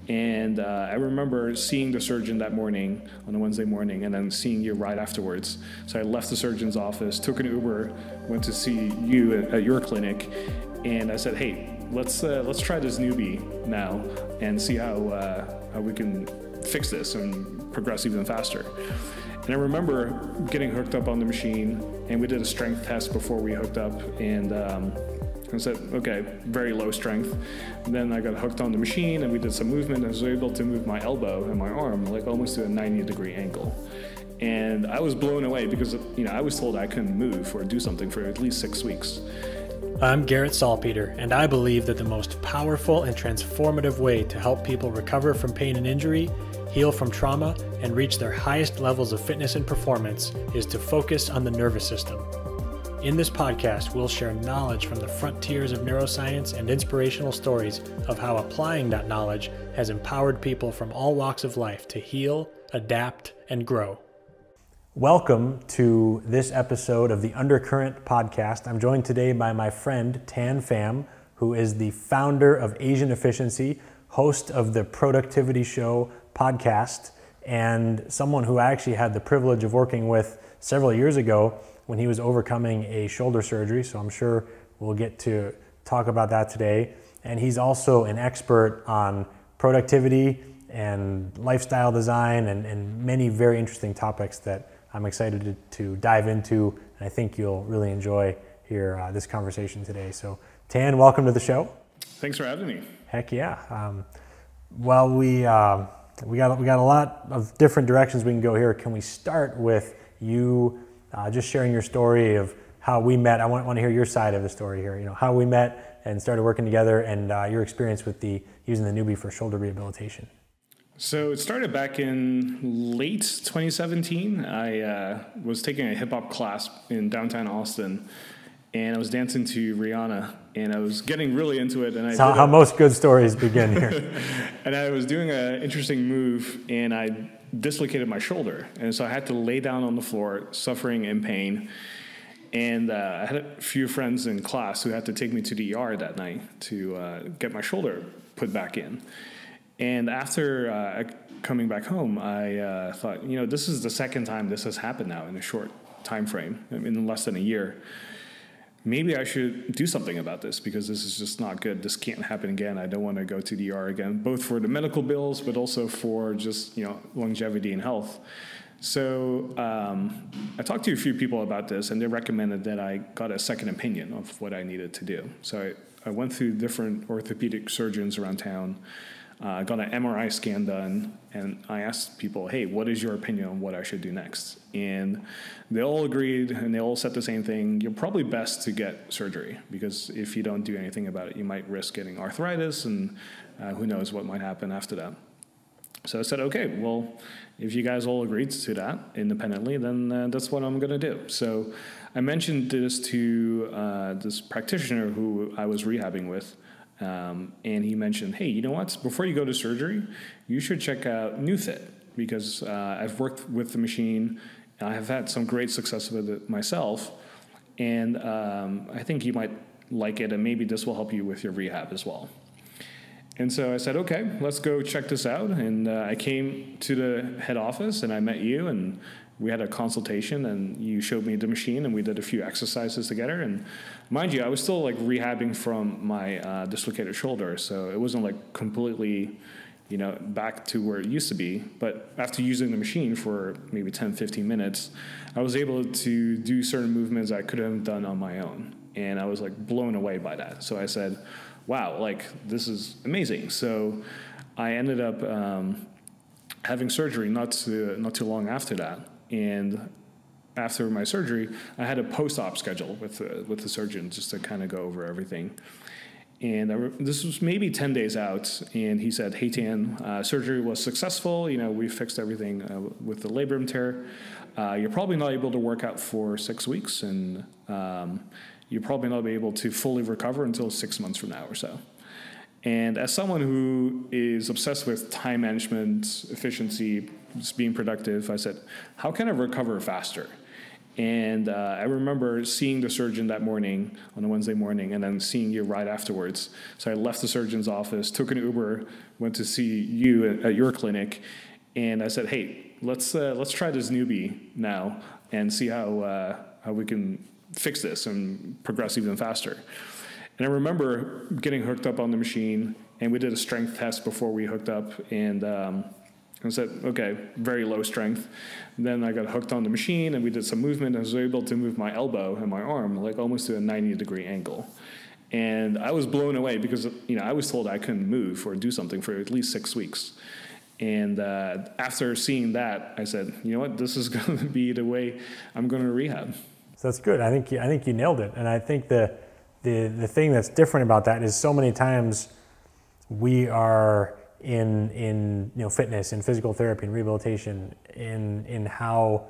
And I remember seeing the surgeon that morning, on a Wednesday morning, and then seeing you right afterwards. So I left the surgeon's office, took an Uber, went to see you at your clinic, and I said, hey, let's try this Neubie now and see how we can fix this and progress even faster. And I remember getting hooked up on the machine, and we did a strength test before we hooked up, and I said, okay, very low strength. And then I got hooked on the machine and we did some movement. And I was able to move my elbow and my arm like almost to a 90-degree angle. And I was blown away because, I was told I couldn't move or do something for at least 6 weeks. I'm Garrett Salpeter, and I believe that the most powerful and transformative way to help people recover from pain and injury, heal from trauma, and reach their highest levels of fitness and performance is to focus on the nervous system. In this podcast, we'll share knowledge from the frontiers of neuroscience and inspirational stories of how applying that knowledge has empowered people from all walks of life to heal, adapt, and grow. Welcome to this episode of the Undercurrent podcast. I'm joined today by my friend Thanh Pham, who is the founder of Asian Efficiency, host of the Productivity Show podcast, and someone who I actually had the privilege of working with several years ago when he was overcoming a shoulder surgery. So I'm sure we'll get to talk about that today. And he's also an expert on productivity and lifestyle design and many very interesting topics that I'm excited to dive into. And I think you'll really enjoy here this conversation today. So Thanh, welcome to the show. Thanks for having me. Heck yeah. Well, we got a lot of different directions we can go here. Can we start with you just sharing your story of how we met? I want to hear your side of the story here. How we met and started working together, and your experience with using the Neubie for shoulder rehabilitation. So it started back in late 2017. I was taking a hip hop class in downtown Austin, and I was dancing to Rihanna, and I was getting really into it. And That's how most good stories begin here. And I was doing an interesting move, and I dislocated my shoulder. And so I had to lay down on the floor, suffering in pain. And I had a few friends in class who had to take me to the ER that night to get my shoulder put back in. And after coming back home, I thought, this is the second time this has happened now in a short time frame, in less than a year. Maybe I should do something about this because this is just not good. This can't happen again. I don't want to go to the ER again, both for the medical bills, but also for just, longevity and health. So I talked to a few people about this, and they recommended that I got a second opinion of what I needed to do. So I went through different orthopedic surgeons around town, got an MRI scan done, and I asked people, hey, what is your opinion on what I should do next? And they all agreed, and they all said the same thing. You're probably best to get surgery, because if you don't do anything about it, you might risk getting arthritis, and who knows what might happen after that. So I said, okay, well, if you guys all agreed to that independently, then that's what I'm going to do. So I mentioned this to this practitioner who I was rehabbing with, and he mentioned, hey, you know what? Before you go to surgery, you should check out NeuFit, because I've worked with the machine. I have had some great success with it myself, and I think you might like it, and maybe this will help you with your rehab as well. And so I said, okay, let's go check this out. And I came to the head office, and I met you, and we had a consultation, and you showed me the machine, and we did a few exercises together. And mind you, I was still like from my dislocated shoulder, so it wasn't like completely, back to where it used to be. But after using the machine for maybe 10, 15 minutes, I was able to do certain movements I couldn't have done on my own. And I was like blown away by that. So I said, wow, like this is amazing. So I ended up having surgery not too long after that. And after my surgery, I had a post-op schedule with the surgeon just to kind of go over everything. And this was maybe 10 days out, and he said, hey, Thanh, surgery was successful. We fixed everything with the labrum tear. You're probably not able to work out for 6 weeks, and you're probably not be able to fully recover until 6 months from now or so. And as someone who is obsessed with time management, efficiency, just being productive, I said, how can I recover faster? And I remember seeing the surgeon that morning, on a Wednesday morning, and then seeing you right afterwards. So I left the surgeon's office, took an Uber, went to see you at your clinic, and I said, hey, let's try this Neubie now and see how we can fix this and progress even faster. And I remember getting hooked up on the machine, and we did a strength test before we hooked up, and I said, okay, very low strength. And then I got hooked on the machine, and we did some movement. I was able to move my elbow and my arm like almost to a 90-degree angle. And I was blown away because, you know, I was told I couldn't move or do something for at least 6 weeks. And after seeing that, I said, you know what, this is going to be the way I'm going to rehab. So that's good. I think you nailed it. And I think the thing that's different about that is so many times we are in you know, fitness and physical therapy and rehabilitation, in how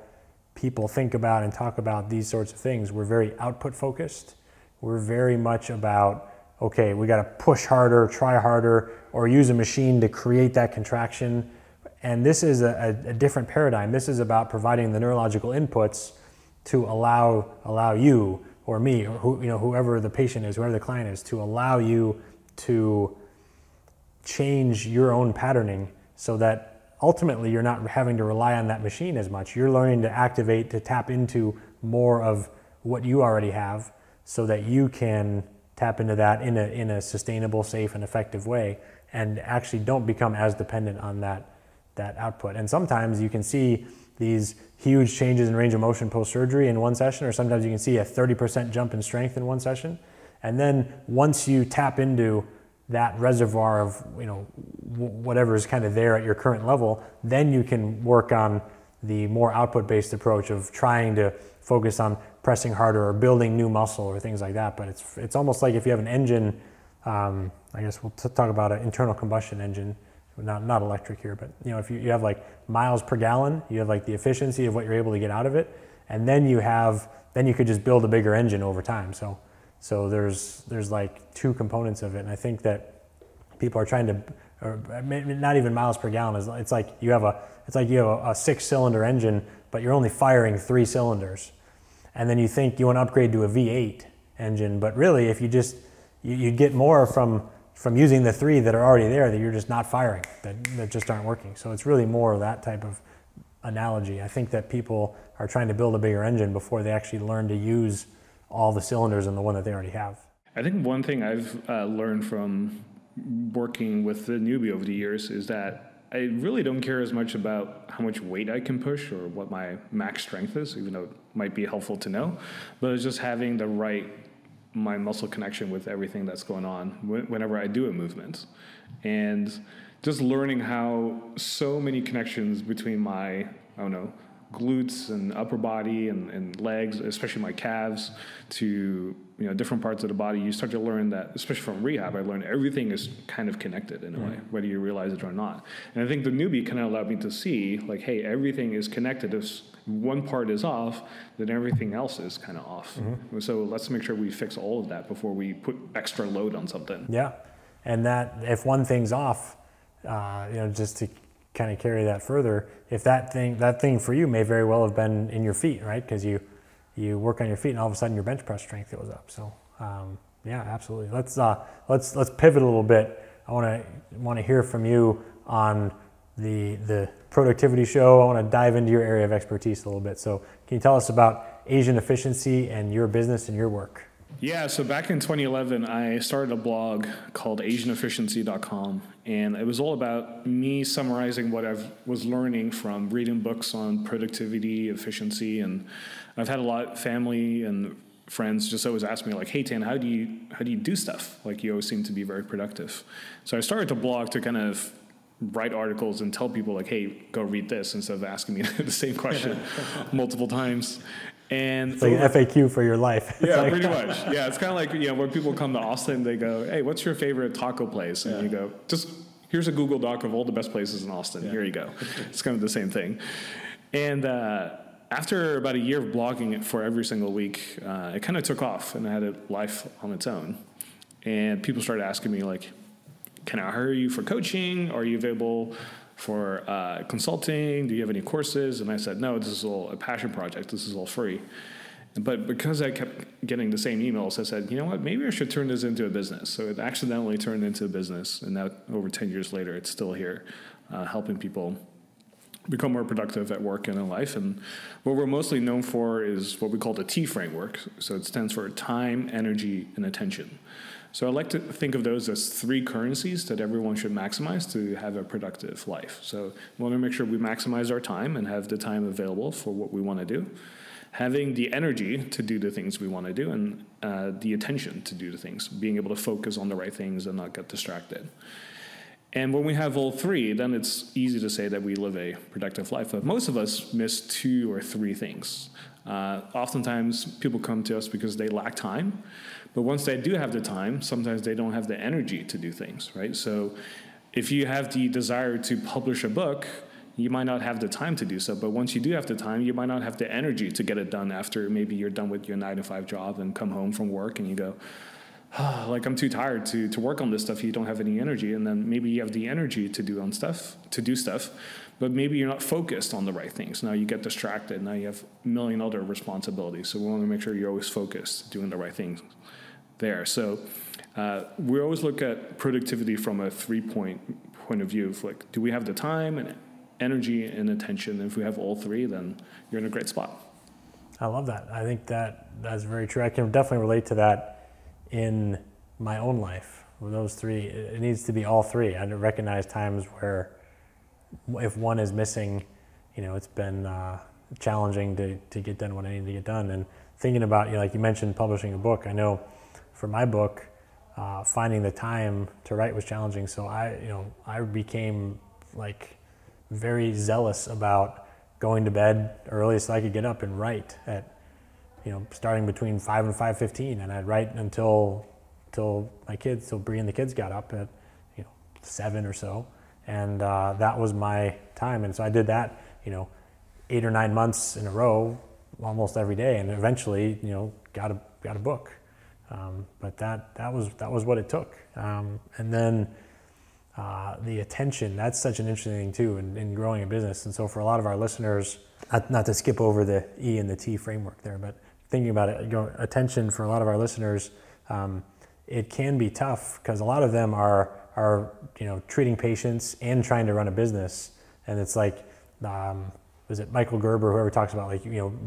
people think about and talk about these sorts of things. We're very output focused. We're very much about, okay, we got to push harder, try harder, or use a machine to create that contraction. And this is a different paradigm. This is about providing the neurological inputs to allow you or me, or whoever the patient is, whoever the client is, to allow you to change your own patterning so that ultimately you're not having to rely on that machine as much. You're learning to activate, to tap into more of what you already have so that you can tap into that in a sustainable, safe, and effective way, and actually don't become as dependent on that output. And sometimes you can see these huge changes in range of motion post-surgery in one session, or sometimes you can see a 30% jump in strength in one session. And then once you tap into that reservoir of, whatever is kind of there at your current level, then you can work on the more output-based approach of trying to focus on pressing harder or building new muscle or things like that. But it's almost like if you have an engine, I guess we'll talk about an internal combustion engine, not electric here, but if you have like miles per gallon, you have like the efficiency of what you're able to get out of it, and then you could just build a bigger engine over time. So there's like two components of it, and I think that people are trying to, or maybe not even miles per gallon. It's like you have a 6-cylinder engine, but you're only firing 3 cylinders, and then you think you want to upgrade to a V8 engine, but really, if you get more from using the 3 that are already there that you're just not firing, that just aren't working. So it's really more of that type of analogy. I think that people are trying to build a bigger engine before they actually learn to use all the cylinders in the one that they already have. I think one thing I've learned from working with the Neubie over the years is that I really don't care as much about how much weight I can push or what my max strength is, even though it might be helpful to know, but it's just having my muscle connection with everything that's going on whenever I do a movement. And just learning how so many connections between my, glutes and upper body and legs, especially my calves, to different parts of the body, you start to learn that, especially from rehab, I learned everything is kind of connected in a way, whether you realize it or not. And I think the Neubie kind of allowed me to see, like, hey, everything is connected. If one part is off, then everything else is kind of off. Mm-hmm. So let's make sure we fix all of that before we put extra load on something. Yeah, and that if one thing's off, just to kind of carry that further, if that thing for you may very well have been in your feet, right? Because you work on your feet and all of a sudden your bench press strength goes up. So yeah, absolutely. Let's pivot a little bit. I want to hear from you on the productivity show. I want to dive into your area of expertise a little bit. So can you tell us about Asian efficiency and your business and your work? Yeah, so back in 2011, I started a blog called asianefficiency.com, and it was all about me summarizing what I was learning from reading books on productivity, efficiency, and I've had a lot of family and friends just always ask me, like, hey, Tan, how do you do stuff? Like, you always seem to be very productive. So I started to blog to kind of write articles and tell people, like, hey, go read this, instead of asking me the same question multiple times. And it's like an FAQ for your life. Yeah, pretty much. Yeah, it's kind of like, when people come to Austin, they go, hey, what's your favorite taco place? And you go, just here's a Google Doc of all the best places in Austin. Yeah. Here you go. It's kind of the same thing. And after about a year of blogging it for every single week, it kind of took off and it had a life on its own. And people started asking me, like, can I hire you for coaching? Are you available for consulting? Do you have any courses? And I said, no, this is all a passion project. This is all free. But because I kept getting the same emails, I said, you know what, maybe I should turn this into a business. So it accidentally turned into a business. And now over 10 years later, it's still here, helping people become more productive at work and in life. And what we're mostly known for is what we call the T framework. So it stands for time, energy, and attention. So I like to think of those as 3 currencies that everyone should maximize to have a productive life. So we want to make sure we maximize our time and have the time available for what we want to do. Having the energy to do the things we want to do, and the attention to do the things, being able to focus on the right things and not get distracted. And when we have all 3, then it's easy to say that we live a productive life. But most of us miss 2 or 3 things. Oftentimes, people come to us because they lack time. But once they do have the time, sometimes they don't have the energy to do things, right? So if you have the desire to publish a book, you might not have the time to do so. But once you do have the time, you might not have the energy to get it done after maybe you're done with your 9-to-5 job and come home from work and you go, like, I'm too tired to work on this stuff. You don't have any energy. And then maybe you have the energy to do stuff, but maybe you're not focused on the right things. Now you get distracted. Now you have a million other responsibilities. So we want to make sure you're always focused, doing the right things there. So we always look at productivity from a 3-point of view of, like, do we have the time and energy and attention? And if we have all 3, then you're in a great spot. I love that. I think that's very true. I can definitely relate to that in my own life. With those 3, it needs to be all 3. I recognize times where if one is missing, it's been challenging to get done what I need to get done. And thinking about, like you mentioned, publishing a book. I know for my book, finding the time to write was challenging. So I became like very zealous about going to bed early so I could get up and write at, starting between 5 and 5:15, and I'd write until Bree and the kids got up at 7 or so, and that was my time. And so I did that 8 or 9 months in a row, almost every day, and eventually got a book. But that was what it took. And then the attention, that's such an interesting thing too in growing a business. And so for a lot of our listeners, not to skip over the E and the T framework there, but thinking about it, attention for a lot of our listeners, it can be tough because a lot of them are treating patients and trying to run a business. And it's like, was it Michael Gerber, whoever talks about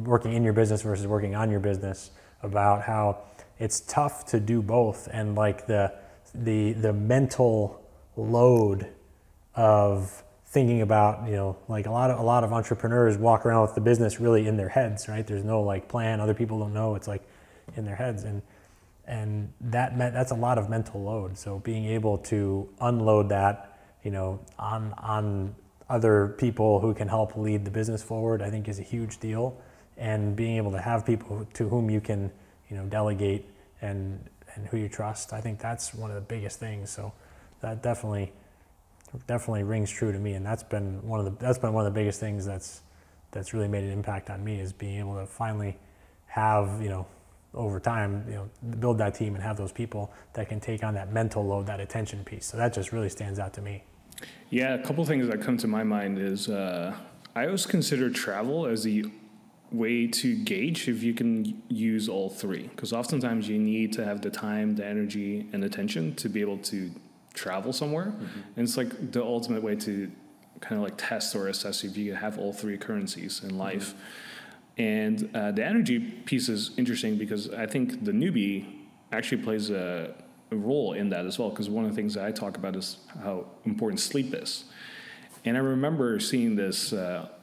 working in your business versus working on your business, about how it's tough to do both. And like the mental load of thinking about, like a lot of entrepreneurs walk around with the business really in their heads, right? There's no like plan. Other people don't know. It's like in their heads, and that's a lot of mental load. So being able to unload that, on other people who can help lead the business forward, I think is a huge deal. And being able to have people to whom you can, delegate and who you trust, I think that's one of the biggest things. So that definitely rings true to me, and that's been one of the biggest things that's really made an impact on me, is being able to finally have over time build that team and have those people that can take on that mental load, that attention piece. So that just really stands out to me. Yeah, a couple of things that come to my mind is I always consider travel as the way to gauge if you can use all 3, because oftentimes you need to have the time, the energy, and attention to be able to travel somewhere. Mm-hmm. And it's like the ultimate way to kind of like test or assess if you have all 3 currencies in life. Mm-hmm. And the energy piece is interesting because I think the Neubie actually plays a role in that as well, because one of the things that I talk about is how important sleep is. And I remember seeing this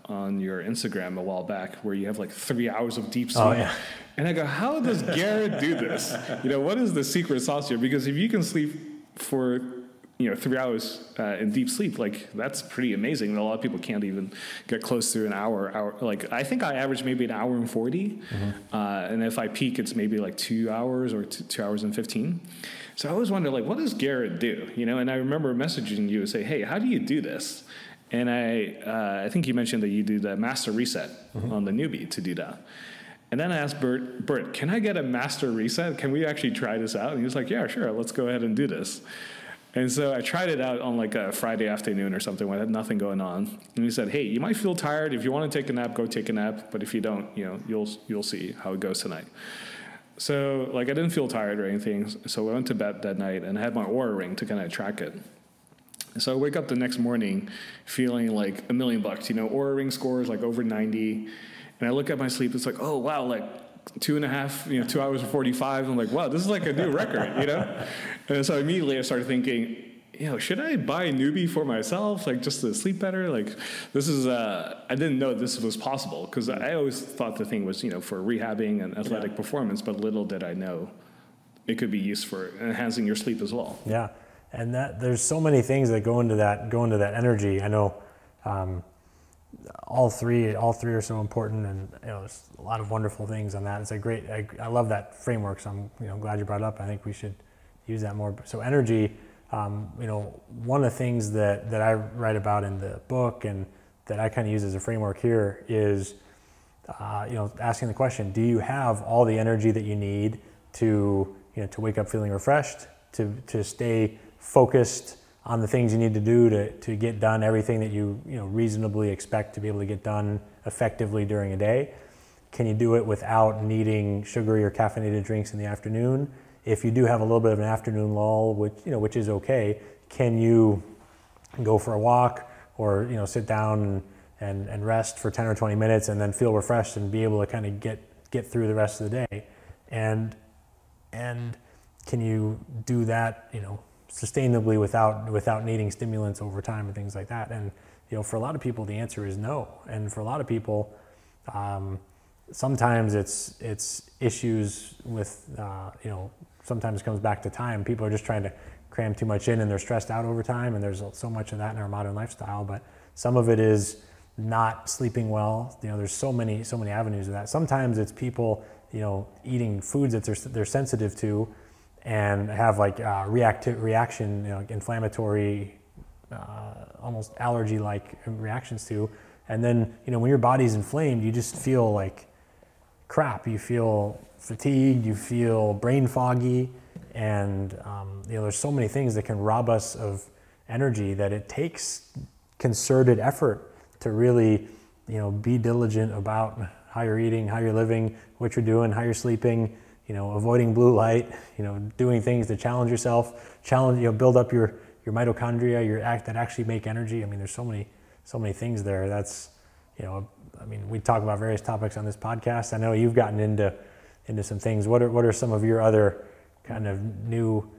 on your Instagram a while back, where you have like 3 hours of deep sleep. Oh, yeah. And I go, how does Garrett do this? What is the secret sauce here? Because if you can sleep for 3 hours in deep sleep, like, that's pretty amazing. And a lot of people can't even get close to an hour. Like, I think I average maybe 1 hour and 40. Mm-hmm. And if I peak, it's maybe like 2 hours or 2 hours and 15. So I always wonder, like, what does Garrett do? And I remember messaging you and say, hey, how do you do this? And I think you mentioned that you do the master reset mm-hmm. on the Neubie to do that. And then I asked Bert, can I get a master reset? Can we actually try this out? And he was like, yeah, sure, let's go ahead and do this. And so I tried it out on like a Friday afternoon or something when I had nothing going on. And he said, hey, you might feel tired. If you want to take a nap, go take a nap. But if you don't, you'll see how it goes tonight. So like I didn't feel tired or anything. So I went to bed that night and I had my Oura ring to kind of track it. So I wake up the next morning feeling like $1 million, Oura ring scores like over 90. And I look at my sleep, it's like, oh, wow, like 2.5, 2 hours and 45. I'm like, wow, this is like a new record, And so immediately I started thinking, should I buy Neubie for myself, like just to sleep better? Like this is, I didn't know this was possible because I always thought the thing was, for rehabbing and athletic performance, but little did I know it could be used for enhancing your sleep as well. Yeah. And there's so many things that go into that energy. I know all three are so important, and there's a lot of wonderful things on that. It's I love that framework. So I'm glad you brought it up. I think we should use that more. So energy, one of the things that I write about in the book and that I kind of use as a framework here is, asking the question: do you have all the energy that you need to wake up feeling refreshed, to stay focused on the things you need to do to get done everything that you reasonably expect to be able to get done effectively during a day? Can you do it without needing sugary or caffeinated drinks in the afternoon? If you do have a little bit of an afternoon lull, which is okay, can you go for a walk or sit down and rest for 10 or 20 minutes and then feel refreshed and be able to kind of get through the rest of the day? And can you do that sustainably without needing stimulants over time and things like that? And for a lot of people the answer is no. And for a lot of people, sometimes it's issues with sometimes it comes back to time. People are just trying to cram too much in and they're stressed out over time, and there's so much of that in our modern lifestyle. But some of it is not sleeping well. There's so many avenues of that. Sometimes it's people eating foods that they're sensitive to and have like reaction, inflammatory, almost allergy-like reactions to. And then, when your body's inflamed, you just feel like crap. You feel fatigued, you feel brain foggy, and there's so many things that can rob us of energy that it takes concerted effort to really, be diligent about how you're eating, how you're living, what you're doing, how you're sleeping, avoiding blue light, doing things to challenge yourself, build up your mitochondria, that actually make energy. I mean, there's so many things there. That's, we talk about various topics on this podcast. I know you've gotten into some things. What are some of your other kind of new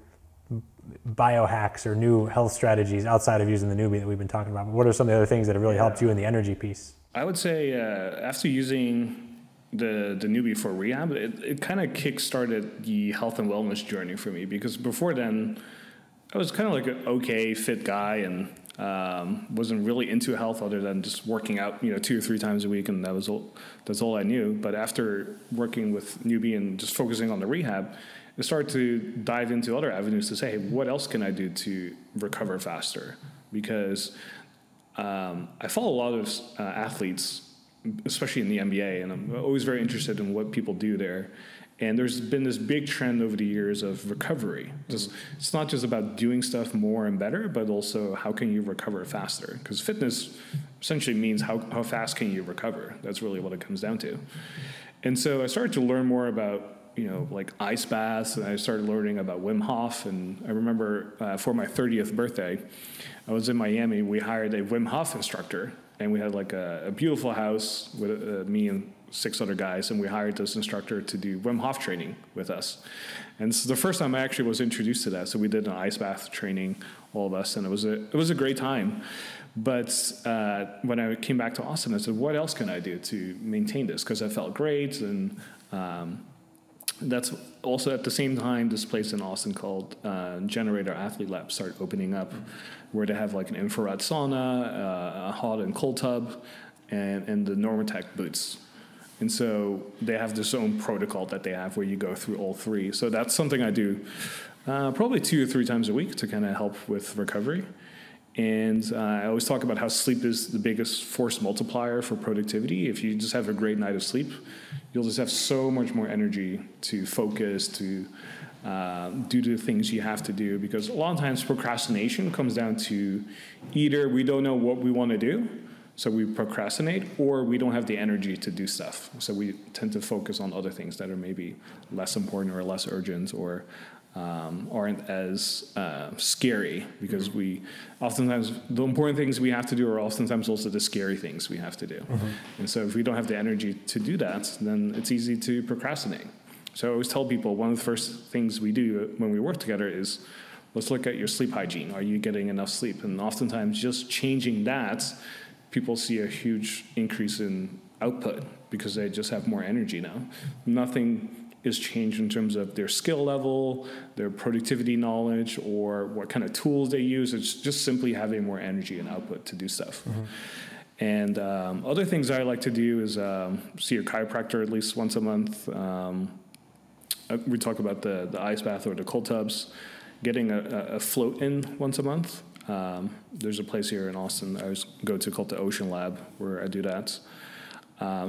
biohacks or new health strategies outside of using the Neubie that we've been talking about? But what are some of the other things that have really helped you in the energy piece? I would say after using the Neubie for rehab, it kind of kick-started the health and wellness journey for me, because before then I was kind of like an okay fit guy and wasn't really into health other than just working out 2 or 3 times a week, and that's all I knew. But after working with Neubie and just focusing on the rehab, I started to dive into other avenues to say, hey, what else can I do to recover faster? Because I follow a lot of athletes, especially in the NBA, and I'm always very interested in what people do there. And there's been this big trend over the years of recovery. It's not just about doing stuff more and better, but also how can you recover faster? Because fitness essentially means how fast can you recover? That's really what it comes down to. And so I started to learn more about like ice baths, and I started learning about Wim Hof. And I remember for my 30th birthday, I was in Miami. We hired a Wim Hof instructor, and we had like a beautiful house with me and 6 other guys, and we hired this instructor to do Wim Hof training with us. And this is the first time I actually was introduced to that. So we did an ice bath training, all of us, and it was a great time. But when I came back to Austin, I said, what else can I do to maintain this? Because I felt great, and that's also at the same time this place in Austin called Generator Athlete Lab started opening up, where they have like an infrared sauna, a hot and cold tub, and the Normatec boots. And so they have this own protocol that they have where you go through all 3. So that's something I do probably 2 or 3 times a week to kind of help with recovery. And I always talk about how sleep is the biggest force multiplier for productivity. If you just have a great night of sleep, you'll just have so much more energy to focus, to due to things you have to do, because a lot of times procrastination comes down to either we don't know what we want to do, so we procrastinate, or we don't have the energy to do stuff. So we tend to focus on other things that are maybe less important or less urgent, or aren't as scary, because we oftentimes, the important things we have to do are oftentimes also the scary things we have to do. And so if we don't have the energy to do that, then it's easy to procrastinate. So I always tell people, one of the first things we do when we work together is, let's look at your sleep hygiene. Are you getting enough sleep? And oftentimes just changing that, people see a huge increase in output because they just have more energy now. Nothing is changed in terms of their skill level, their productivity knowledge, or what kind of tools they use. It's just simply having more energy and output to do stuff. And other things I like to do is see your chiropractor at least once a month. We talk about the ice bath or the cold tubs, getting a float in once a month. There's a place here in Austin I always go to called the Ocean Lab, where I do that.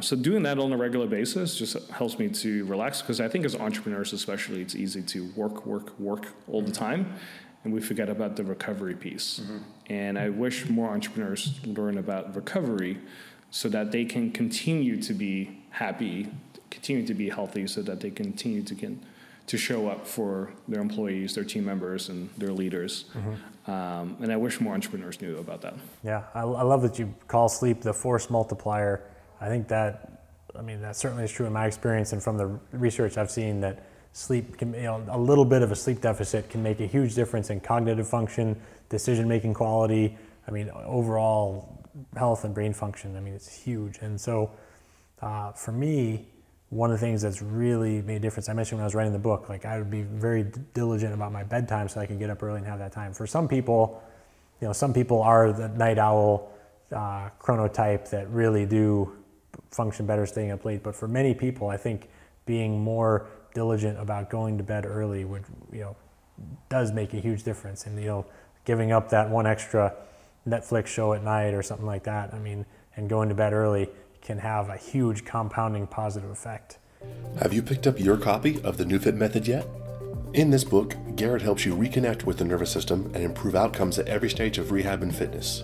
So doing that on a regular basis just helps me to relax, because I think as entrepreneurs especially, it's easy to work all the time, and we forget about the recovery piece. And I wish more entrepreneurs learn about recovery so that they can continue to be happy, continue to be healthy, so that they continue to show up for their employees, their team members, and their leaders. And I wish more entrepreneurs knew about that. Yeah, I love that you call sleep the force multiplier. I think that certainly is true in my experience, and from the research I've seen, that sleep can, a little bit of a sleep deficit can make a huge difference in cognitive function, decision-making quality, overall health and brain function. It's huge. And so for me, one of the things that's really made a difference, I mentioned when I was writing the book, I would be very diligent about my bedtime so I could get up early and have that time. For some people, some people are the night owl chronotype that really do function better staying up late. But for many people, I think being more diligent about going to bed early does make a huge difference. And giving up that one extra Netflix show at night or something like that, and going to bed early can have a huge compounding positive effect. Have you picked up your copy of the NeuFit method yet? In this book, Garrett helps you reconnect with the nervous system and improve outcomes at every stage of rehab and fitness.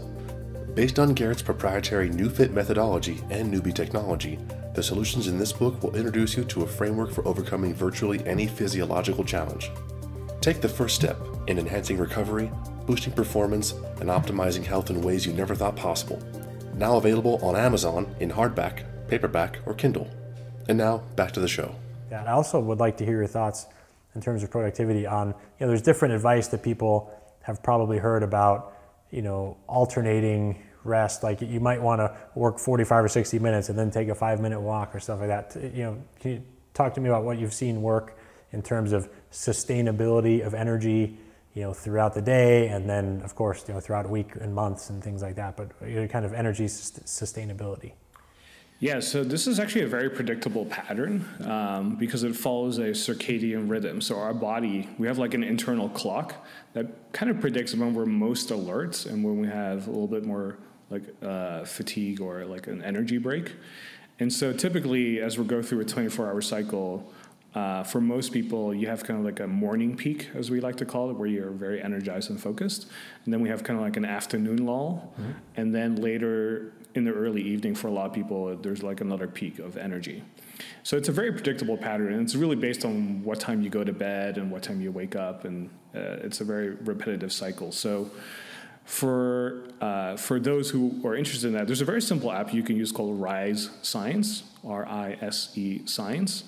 Based on Garrett's proprietary NeuFit methodology and Neubie technology, the solutions in this book will introduce you to a framework for overcoming virtually any physiological challenge. Take the first step in enhancing recovery, boosting performance, and optimizing health in ways you never thought possible. Now available on Amazon in hardback, paperback, or Kindle. And now, back to the show. Yeah, I also would like to hear your thoughts in terms of productivity on, there's different advice that people have probably heard about, alternating rest. Like you might want to work 45 or 60 minutes and then take a 5-minute walk or stuff like that. Can you talk to me about what you've seen work in terms of sustainability of energy, throughout the day, and then of course, throughout a week and months and things like that, but kind of energy sustainability? Yeah, so this is actually a very predictable pattern because it follows a circadian rhythm. So our body, we have like an internal clock that kind of predicts when we're most alert and when we have a little bit more like fatigue or like an energy break. And so typically as we go through a 24-hour cycle, for most people, you have kind of like a morning peak, as we like to call it, where you're very energized and focused. And then we have kind of like an afternoon lull. And then later in the early evening, for a lot of people, there's like another peak of energy. So it's a very predictable pattern. And it's really based on what time you go to bed and what time you wake up. And it's a very repetitive cycle. So for those who are interested in that, there's a very simple app you can use called Rise Science, R-I-S-E Science,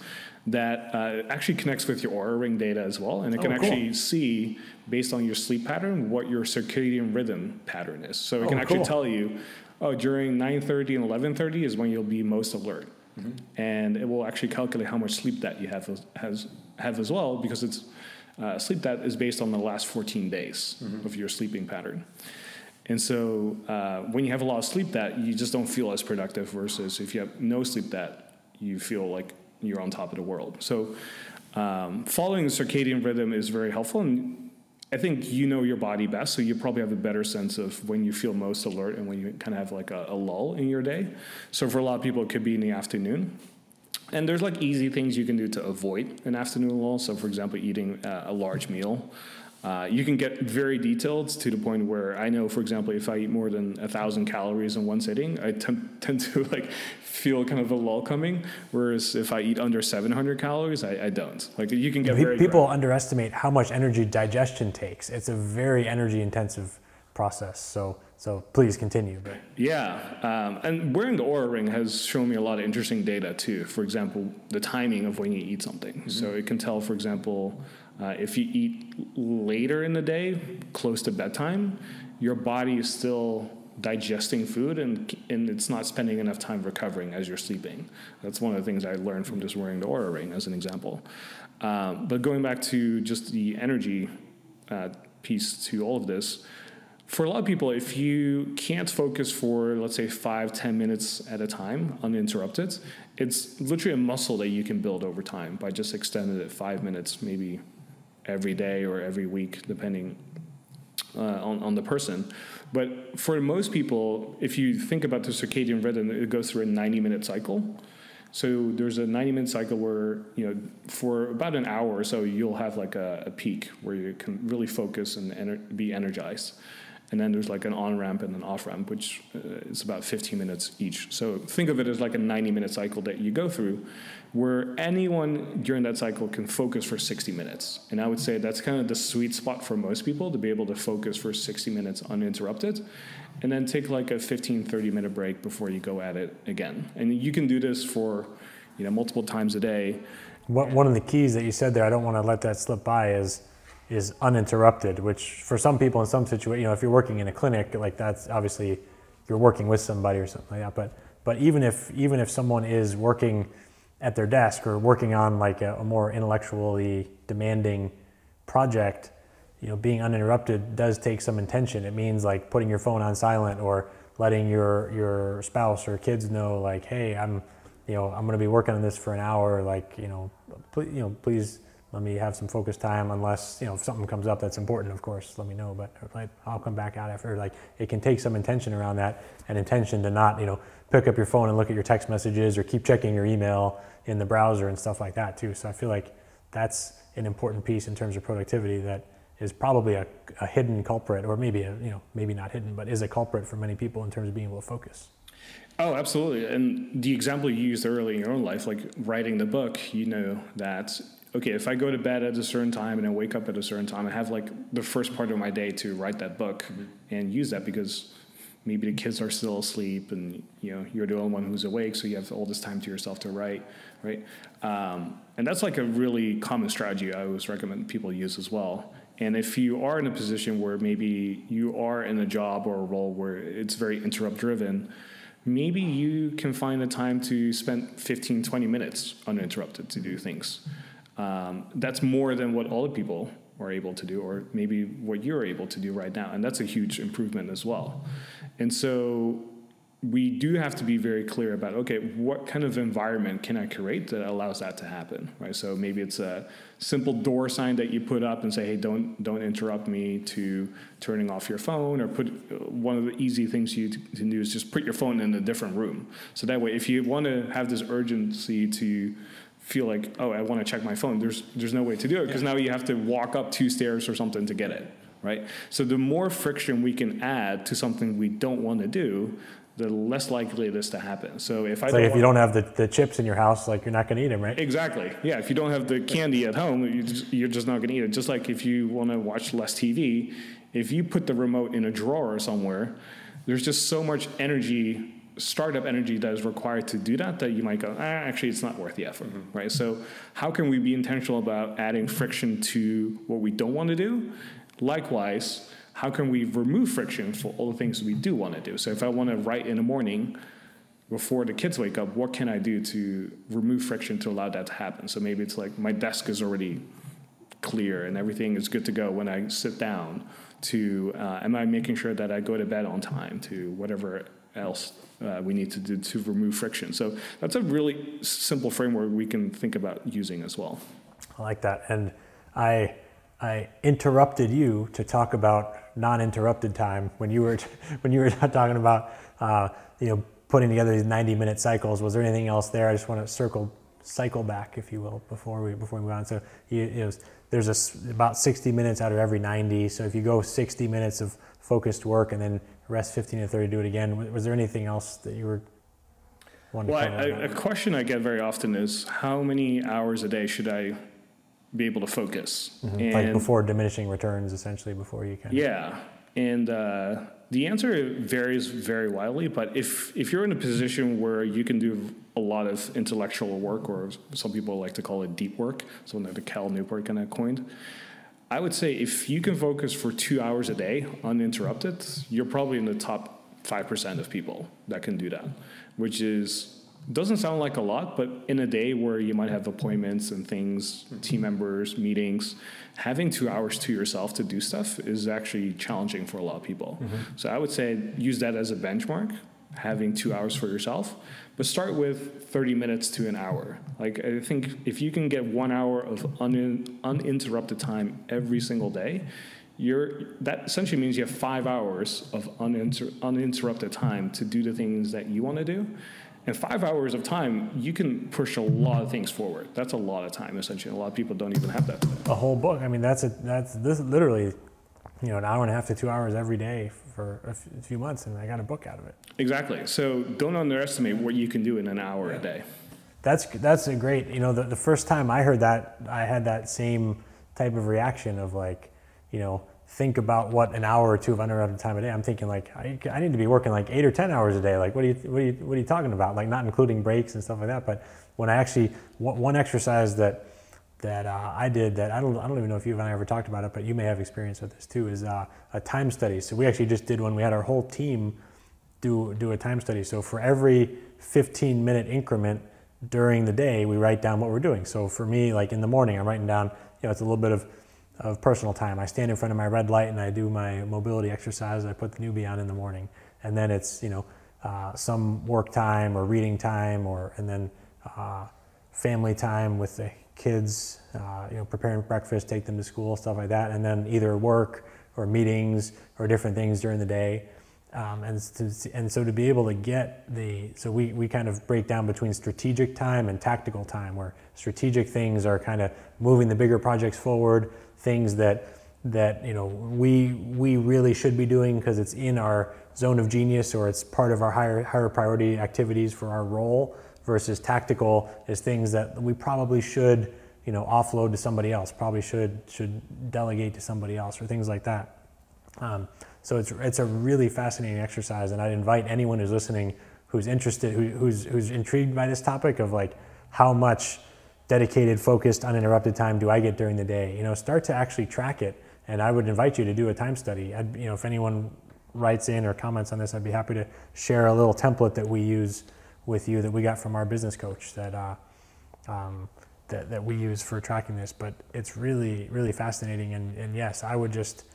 that actually connects with your Oura Ring data as well. And it can actually see, based on your sleep pattern, what your circadian rhythm pattern is. So it can actually tell you, during 9:30 and 11:30 is when you'll be most alert. And it will actually calculate how much sleep that you have as well, because it's sleep that is based on the last 14 days of your sleeping pattern. And so when you have a lot of sleep that, you just don't feel as productive, versus if you have no sleep that, you feel like you're on top of the world. So following the circadian rhythm is very helpful. And I think your body best, so you probably have a better sense of when you feel most alert and when you kind of have like a lull in your day. So for a lot of people, it could be in the afternoon. And there's like easy things you can do to avoid an afternoon lull. So for example, eating a large meal. You can get very detailed to the point where I know, for example, if I eat more than 1,000 calories in one sitting, I tend to like feel kind of a lull coming. Whereas if I eat under 700 calories, I don't. Like you can get very people underestimate how much energy digestion takes. It's a very energy intensive process. So please continue. But. Yeah, and wearing the Oura Ring has shown me a lot of interesting data too. For example, the timing of when you eat something. Mm-hmm. So it can tell, for example, if you eat later in the day, close to bedtime, your body is still digesting food and it's not spending enough time recovering as you're sleeping. That's one of the things I learned from just wearing the Oura Ring as an example. But going back to just the energy piece to all of this, for a lot of people, if you can't focus for, let's say, 5-10 minutes at a time uninterrupted, it's literally a muscle that you can build over time by just extending it 5 minutes, maybe every day or every week, depending on the person. But for most people, if you think about the circadian rhythm, it goes through a 90-minute cycle. So there's a 90-minute cycle where, for about an hour or so, you'll have like a peak where you can really focus and be energized. And then there's like an on-ramp and an off-ramp, which is about 15 minutes each. So think of it as like a 90-minute cycle that you go through, where anyone during that cycle can focus for 60 minutes. And I would say that's kind of the sweet spot for most people, to be able to focus for 60 minutes uninterrupted, and then take like a 15, 30-minute break before you go at it again. And you can do this for multiple times a day. One of the keys that you said there, I don't want to let that slip by, is uninterrupted, which for some people in some situations, if you're working in a clinic, like that's obviously you're working with somebody or something like that. But even if someone is working at their desk or working on like a more intellectually demanding project, being uninterrupted does take some intention. It means like putting your phone on silent or letting your spouse or kids know, like, hey, I'm going to be working on this for an hour. Like, please let me have some focus time, unless, if something comes up that's important, of course, let me know, but I'll come back out after. Like, it can take some intention around that, and intention to not, pick up your phone and look at your text messages or keep checking your email in the browser and stuff like that too. So I feel like that's an important piece in terms of productivity that is probably a hidden culprit, or maybe maybe not hidden, but is a culprit for many people in terms of being able to focus. Oh, absolutely. And the example you used early in your own life, like writing the book, that okay, if I go to bed at a certain time and I wake up at a certain time, I have like the first part of my day to write that book and use that, because maybe the kids are still asleep and you're the only one who's awake, so you have all this time to yourself to write, right? And that's like a really common strategy I always recommend people use as well. And if you are in a position where maybe you are in a job or a role where it's very interrupt driven, maybe you can find a time to spend 15, 20 minutes uninterrupted to do things. That's more than what other people are able to do, or maybe what you're able to do right now. And that's a huge improvement as well. And so we do have to be very clear about, okay, what kind of environment can I create that allows that to happen, right? So maybe it's a simple door sign that you put up and say, hey, don't interrupt me, to turning off your phone, or put one of the easy things you can do is just put your phone in a different room. So that way, if you want to have this urgency to feel like, oh, I want to check my phone, there's no way to do it, because now you have to walk up 2 stairs or something to get it, right? So the more friction we can add to something we don't want to do, the less likely it is to happen. So if you don't have the chips in your house, like, you're not going to eat them, right? Exactly. Yeah. If you don't have the candy at home, you're just not going to eat it. Just like if you want to watch less TV, if you put the remote in a drawer somewhere, there's just so much energy, startup energy, that is required to do that you might go, actually, it's not worth the effort, right? So how can we be intentional about adding friction to what we don't want to do? Likewise, how can we remove friction for all the things we do want to do? So if I want to write in the morning before the kids wake up, what can I do to remove friction to allow that to happen? So maybe it's like my desk is already clear and everything is good to go when I sit down, to am I making sure that I go to bed on time, to whatever else we need to do to remove friction. So that's a really simple framework we can think about using as well. I like that. And I interrupted you to talk about non-interrupted time when you were talking about putting together these 90-minute cycles. Was there anything else there? I just want to circle cycle back, if you will, before we move on. So there's about 60 minutes out of every 90. So if you go 60 minutes of focused work and then rest 15 to 30, do it again. Was there anything else that you were wanting to cover? A question I get very often is, how many hours a day should I be able to focus? Mm-hmm. Like before diminishing returns, essentially, before you can. Yeah. And the answer varies very widely, but if you're in a position where you can do a lot of intellectual work, or some people like to call it deep work, something that Cal Newport kind of coined, I would say if you can focus for 2 hours a day uninterrupted, you're probably in the top 5% of people that can do that, which doesn't sound like a lot, but in a day where you might have appointments and things, team members, meetings, having 2 hours to yourself to do stuff is actually challenging for a lot of people. Mm-hmm. So I would say use that as a benchmark, having 2 hours for yourself, but start with 30 minutes to an hour. Like, I think if you can get 1 hour of uninterrupted time every single day, that essentially means you have 5 hours of uninterrupted time to do the things that you want to do. And 5 hours of time, you can push a lot of things forward. That's a lot of time, essentially. A lot of people don't even have that today. A whole book. I mean, this is literally, an hour and a half to 2 hours every day for a few months, and I got a book out of it. Exactly. So don't underestimate what you can do in an hour a day. That's a great. The first time I heard that, I had that same type of reaction of like, think about what an hour or two of uninterrupted time a day. I'm thinking like, I need to be working like 8 or 10 hours a day. Like, what are you talking about? Like, not including breaks and stuff like that. But when I actually, one exercise that I did that I don't even know if you and I ever talked about it, but you may have experience with this too, is a time study. So we actually just did one. We had our whole team do a time study. So for every 15-minute increment during the day, we write down what we're doing. So for me, like in the morning, I'm writing down, it's a little bit of personal time. I stand in front of my red light and I do my mobility exercise. I put the Neubie on in the morning, and then it's some work time or reading time, and then family time with the kids, preparing breakfast, take them to school, stuff like that, and then either work or meetings or different things during the day. And so to be able to get we kind of break down between strategic time and tactical time, where strategic things are kind of moving the bigger projects forward, things that we really should be doing because it's in our zone of genius or it's part of our higher priority activities for our role, versus tactical is things that we probably should offload to somebody else, probably should delegate to somebody else, or things like that. So it's a really fascinating exercise, and I'd invite anyone who's listening, who's interested, who's intrigued by this topic of like, how much dedicated, focused, uninterrupted time do I get during the day? Start to actually track it, and I would invite you to do a time study. If anyone writes in or comments on this, I'd be happy to share a little template that we use with you that we got from our business coach that we use for tracking this. But it's really, really fascinating, and yes, I would just.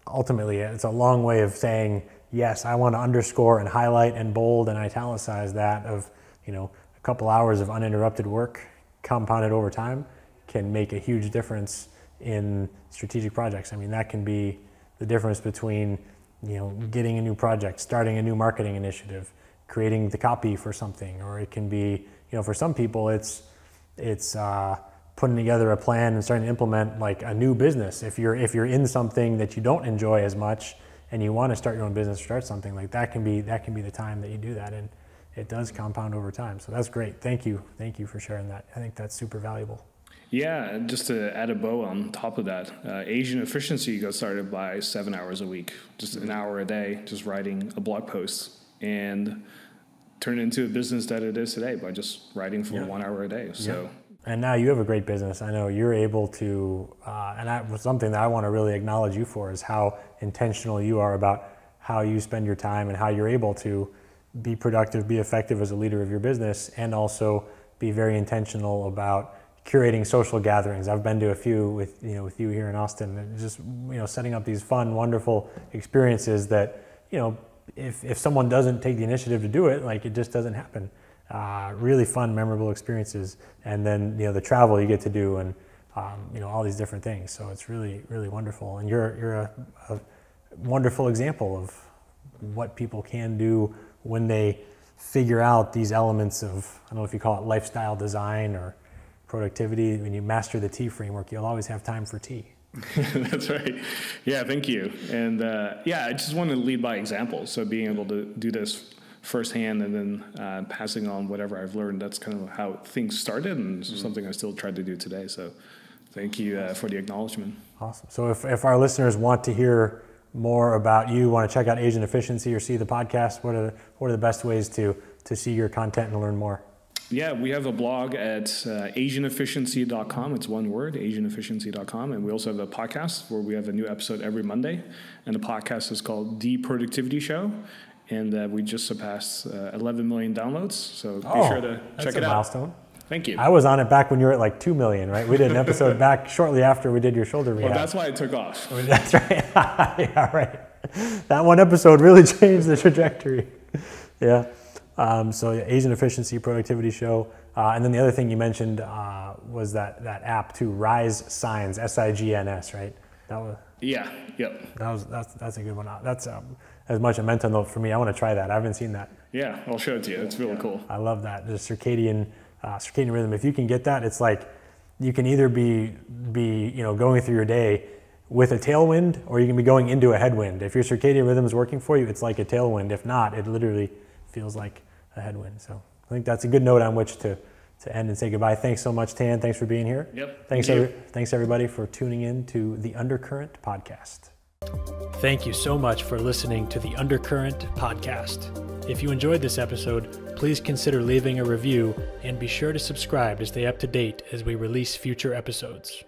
Ultimately, it's a long way of saying, yes, I want to underscore and highlight and bold and italicize that of, a couple hours of uninterrupted work compounded over time can make a huge difference in strategic projects. I mean, that can be the difference between, getting a new project, starting a new marketing initiative, creating the copy for something, or it can be, for some people, it's putting together a plan and starting to implement like a new business. If you're in something that you don't enjoy as much and you want to start your own business or start something, like that can be the time that you do that, and it does compound over time. So that's great. Thank you for sharing that. I think that's super valuable. Yeah, just to add a bow on top of that, Asian Efficiency got started by 7 hours a week, just an hour a day, just writing a blog post, and turned it into a business that it is today by just writing for 1 hour a day. So. Yeah. And now you have a great business. I know you're able to, and that was something that I want to really acknowledge you for, is how intentional you are about how you spend your time and how you're able to be productive, be effective as a leader of your business, and also be very intentional about curating social gatherings. I've been to a few with you here in Austin, and just setting up these fun, wonderful experiences that if someone doesn't take the initiative to do it, like, it just doesn't happen. Really fun, memorable experiences, and then the travel you get to do, and all these different things. So it's really, really wonderful, and you're a wonderful example of what people can do when they figure out these elements of, I don't know if you call it lifestyle design or productivity. When you master the T framework, you'll always have time for tea. That's right. Yeah, thank you. And I just want to lead by example. So being able to do this firsthand and then passing on whatever I've learned, that's kind of how things started, and something I still try to do today. So thank you for the acknowledgement. Awesome. So if our listeners want to hear more about you, want to check out Asian Efficiency or see the podcast, what are the best ways to see your content and learn more? Yeah, we have a blog at asianefficiency.com. It's one word, asianefficiency.com. And we also have a podcast where we have a new episode every Monday. And the podcast is called The Productivity Show. And we just surpassed 11 million downloads. So be sure to check it out. Milestone. Thank you. I was on it back when you were at like 2 million, right? We did an episode back shortly after we did your shoulder rehab. Well, that's why it took off. That's right. Yeah, right. That one episode really changed the trajectory. Yeah. So Asian Efficiency Productivity Show. And then the other thing you mentioned was that app too, Rise Signs, SIGNS, right? That was. Yeah. Yep. That's a good one. That's as much a mental note for me. I want to try that. I haven't seen that. Yeah, I'll show it to you. It's really cool. I love that. The circadian rhythm. If you can get that, it's like you can either be going through your day with a tailwind, or you can be going into a headwind. If your circadian rhythm is working for you, it's like a tailwind. If not, it literally feels like a headwind. So I think that's a good note on which to end and say goodbye. Thanks so much, Tan. Thanks for being here. Yep. Thanks everybody for tuning in to the Undercurrent Podcast. Thank you so much for listening to the Undercurrent Podcast. If you enjoyed this episode, please consider leaving a review and be sure to subscribe to stay up to date as we release future episodes.